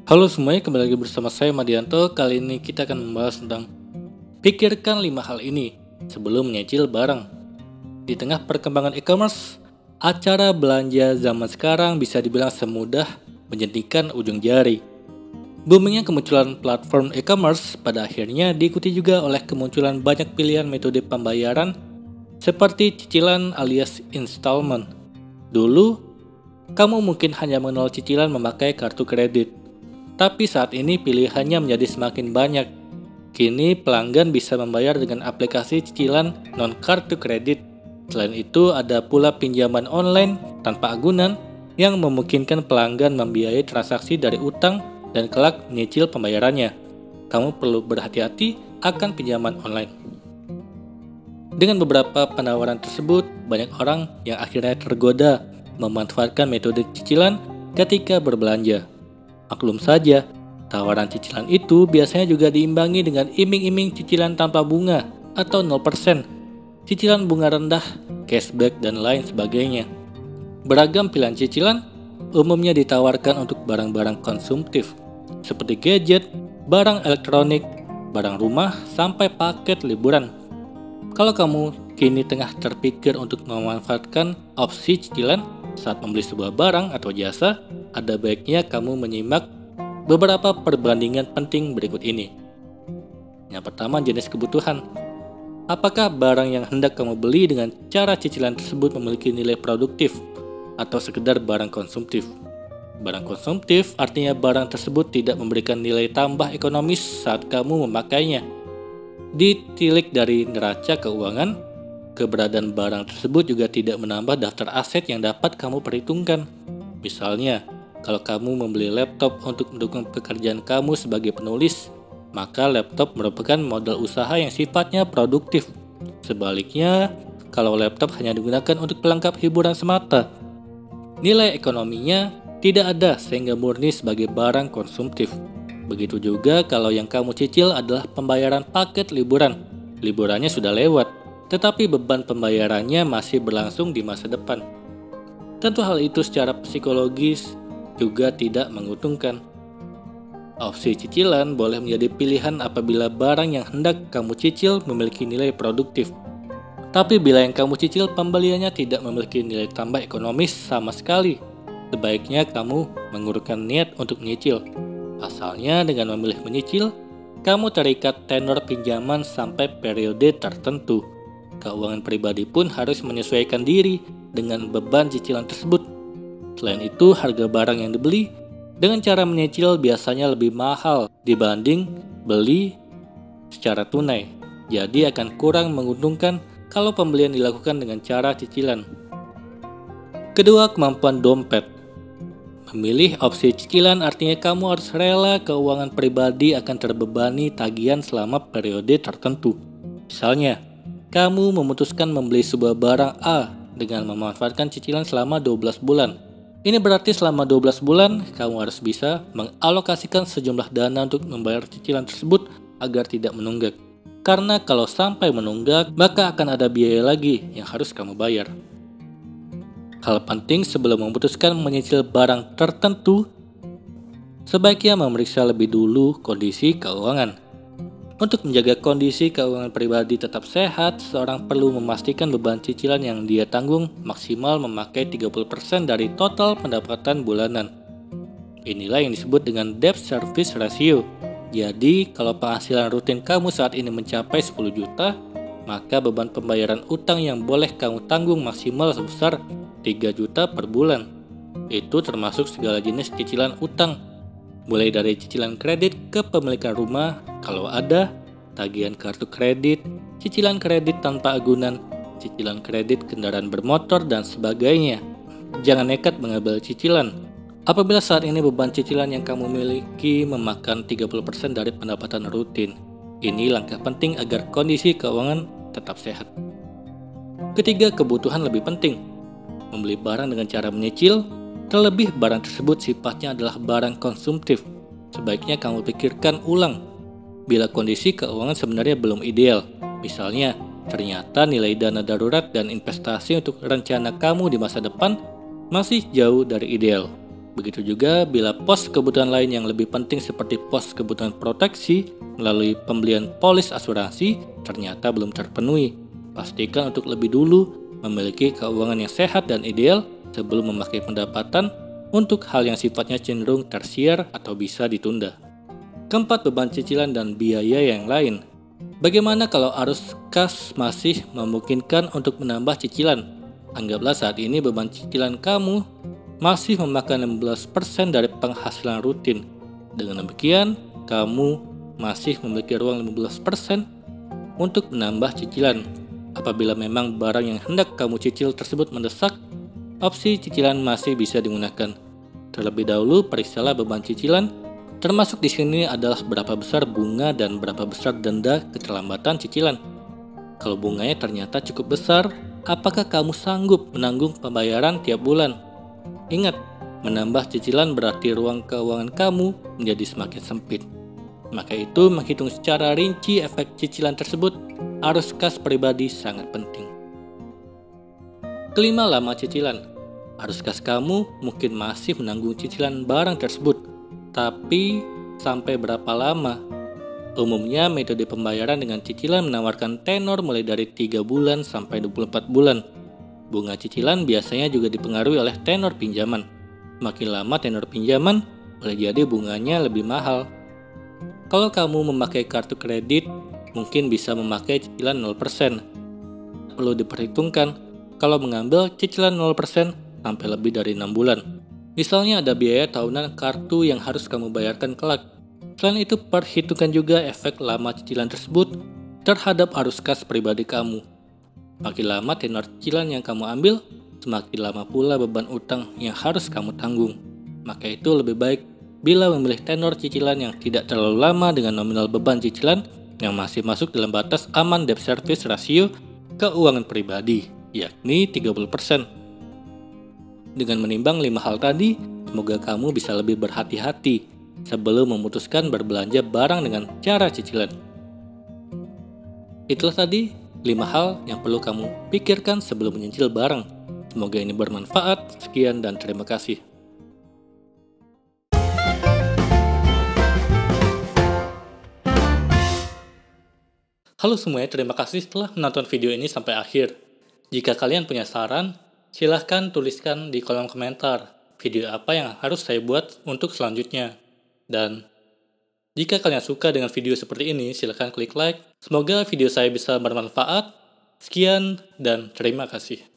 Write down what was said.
Halo semuanya, kembali lagi bersama saya Madianto. Kali ini kita akan membahas tentang pikirkan 5 hal ini sebelum menyicil barang. Di tengah perkembangan e-commerce, acara belanja zaman sekarang bisa dibilang semudah menjentikan ujung jari. Boomingnya kemunculan platform e-commerce pada akhirnya diikuti juga oleh kemunculan banyak pilihan metode pembayaran seperti cicilan alias installment. Dulu, kamu mungkin hanya mengenal cicilan memakai kartu kredit. Tapi saat ini pilihannya menjadi semakin banyak. Kini pelanggan bisa membayar dengan aplikasi cicilan non-kartu kredit. Selain itu ada pula pinjaman online tanpa agunan yang memungkinkan pelanggan membiayai transaksi dari utang dan kelak menyicil pembayarannya. Kamu perlu berhati-hati akan pinjaman online. Dengan beberapa penawaran tersebut, banyak orang yang akhirnya tergoda memanfaatkan metode cicilan ketika berbelanja. Maklum saja, tawaran cicilan itu biasanya juga diimbangi dengan iming-iming cicilan tanpa bunga atau 0%, cicilan bunga rendah, cashback, dan lain sebagainya. Beragam pilihan cicilan umumnya ditawarkan untuk barang-barang konsumtif, seperti gadget, barang elektronik, barang rumah, sampai paket liburan. Kalau kamu kini tengah terpikir untuk memanfaatkan opsi cicilan saat membeli sebuah barang atau jasa, ada baiknya kamu menyimak beberapa perbandingan penting berikut ini. Yang pertama, jenis kebutuhan. Apakah barang yang hendak kamu beli dengan cara cicilan tersebut memiliki nilai produktif atau sekedar barang konsumtif? Barang konsumtif artinya barang tersebut tidak memberikan nilai tambah ekonomis saat kamu memakainya. Ditilik dari neraca keuangan, keberadaan barang tersebut juga tidak menambah daftar aset yang dapat kamu perhitungkan. Misalnya, kalau kamu membeli laptop untuk mendukung pekerjaan kamu sebagai penulis, maka laptop merupakan modal usaha yang sifatnya produktif. Sebaliknya, kalau laptop hanya digunakan untuk pelengkap hiburan semata, nilai ekonominya tidak ada sehingga murni sebagai barang konsumtif. Begitu juga kalau yang kamu cicil adalah pembayaran paket liburan. Liburannya sudah lewat, tetapi beban pembayarannya masih berlangsung di masa depan. Tentu hal itu secara psikologis juga tidak menguntungkan. Opsi cicilan boleh menjadi pilihan apabila barang yang hendak kamu cicil memiliki nilai produktif. Tapi bila yang kamu cicil pembeliannya tidak memiliki nilai tambah ekonomis sama sekali, sebaiknya kamu mengurungkan niat untuk menyicil. Pasalnya dengan memilih menyicil, kamu terikat tenor pinjaman sampai periode tertentu. Keuangan pribadi pun harus menyesuaikan diri dengan beban cicilan tersebut. Selain itu, harga barang yang dibeli dengan cara menyicil biasanya lebih mahal dibanding beli secara tunai. Jadi akan kurang menguntungkan kalau pembelian dilakukan dengan cara cicilan. Kedua, kemampuan dompet. Memilih opsi cicilan artinya kamu harus rela keuangan pribadi akan terbebani tagihan selama periode tertentu. Misalnya, kamu memutuskan membeli sebuah barang A dengan memanfaatkan cicilan selama 12 bulan. Ini berarti selama 12 bulan, kamu harus bisa mengalokasikan sejumlah dana untuk membayar cicilan tersebut agar tidak menunggak. Karena kalau sampai menunggak, maka akan ada biaya lagi yang harus kamu bayar. Hal penting sebelum memutuskan menyicil barang tertentu, sebaiknya memeriksa lebih dulu kondisi keuangan. Untuk menjaga kondisi keuangan pribadi tetap sehat, seorang perlu memastikan beban cicilan yang dia tanggung maksimal memakai 30% dari total pendapatan bulanan. Inilah yang disebut dengan debt service ratio. Jadi, kalau penghasilan rutin kamu saat ini mencapai 10 juta, maka beban pembayaran utang yang boleh kamu tanggung maksimal sebesar 3 juta per bulan. Itu termasuk segala jenis cicilan utang, mulai dari cicilan kredit kepemilikan rumah kalau ada, tagihan kartu kredit, cicilan kredit tanpa agunan, cicilan kredit kendaraan bermotor, dan sebagainya. Jangan nekat mengambil cicilan. Apabila saat ini beban cicilan yang kamu miliki memakan 30% dari pendapatan rutin. Ini langkah penting agar kondisi keuangan tetap sehat. Ketiga, kebutuhan lebih penting. Membeli barang dengan cara menyicil, terlebih barang tersebut sifatnya adalah barang konsumtif. Sebaiknya kamu pikirkan ulang bila kondisi keuangan sebenarnya belum ideal. Misalnya, ternyata nilai dana darurat dan investasi untuk rencana kamu di masa depan masih jauh dari ideal. Begitu juga bila pos kebutuhan lain yang lebih penting seperti pos kebutuhan proteksi melalui pembelian polis asuransi ternyata belum terpenuhi. Pastikan untuk lebih dulu memiliki keuangan yang sehat dan ideal sebelum memakai pendapatan untuk hal yang sifatnya cenderung tersier atau bisa ditunda. Keempat, beban cicilan dan biaya yang lain. Bagaimana kalau arus kas masih memungkinkan untuk menambah cicilan? Anggaplah saat ini beban cicilan kamu masih memakan 16% dari penghasilan rutin. Dengan demikian, kamu masih memiliki ruang 15% untuk menambah cicilan. Apabila memang barang yang hendak kamu cicil tersebut mendesak, opsi cicilan masih bisa digunakan. Terlebih dahulu, periksalah beban cicilan, termasuk di sini adalah berapa besar bunga dan berapa besar denda keterlambatan cicilan. Kalau bunganya ternyata cukup besar, apakah kamu sanggup menanggung pembayaran tiap bulan? Ingat, menambah cicilan berarti ruang keuangan kamu menjadi semakin sempit. Maka itu menghitung secara rinci efek cicilan tersebut, arus kas pribadi sangat penting. Kelima, lama cicilan. Arus kas kamu mungkin masih menanggung cicilan barang tersebut, tapi sampai berapa lama? Umumnya metode pembayaran dengan cicilan menawarkan tenor mulai dari 3 bulan sampai 24 bulan. Bunga cicilan biasanya juga dipengaruhi oleh tenor pinjaman. Makin lama tenor pinjaman, boleh jadi bunganya lebih mahal. Kalau kamu memakai kartu kredit, mungkin bisa memakai cicilan 0%. Perlu diperhitungkan kalau mengambil cicilan 0% sampai lebih dari 6 bulan. Misalnya ada biaya tahunan kartu yang harus kamu bayarkan kelak. Selain itu, perhitungkan juga efek lama cicilan tersebut terhadap arus kas pribadi kamu. Makin lama tenor cicilan yang kamu ambil, semakin lama pula beban utang yang harus kamu tanggung. Maka itu lebih baik bila memilih tenor cicilan yang tidak terlalu lama dengan nominal beban cicilan yang masih masuk dalam batas aman debt service ratio keuangan pribadi, yakni 30%. Dengan menimbang 5 hal tadi, semoga kamu bisa lebih berhati-hati sebelum memutuskan berbelanja barang dengan cara cicilan. Itulah tadi 5 hal yang perlu kamu pikirkan sebelum menyicil barang. Semoga ini bermanfaat. Sekian dan terima kasih. Halo semuanya, terima kasih telah menonton video ini sampai akhir. Jika kalian punya saran, silahkan tuliskan di kolom komentar video apa yang harus saya buat untuk selanjutnya. Dan jika kalian suka dengan video seperti ini, silahkan klik like. Semoga video saya bisa bermanfaat. Sekian dan terima kasih.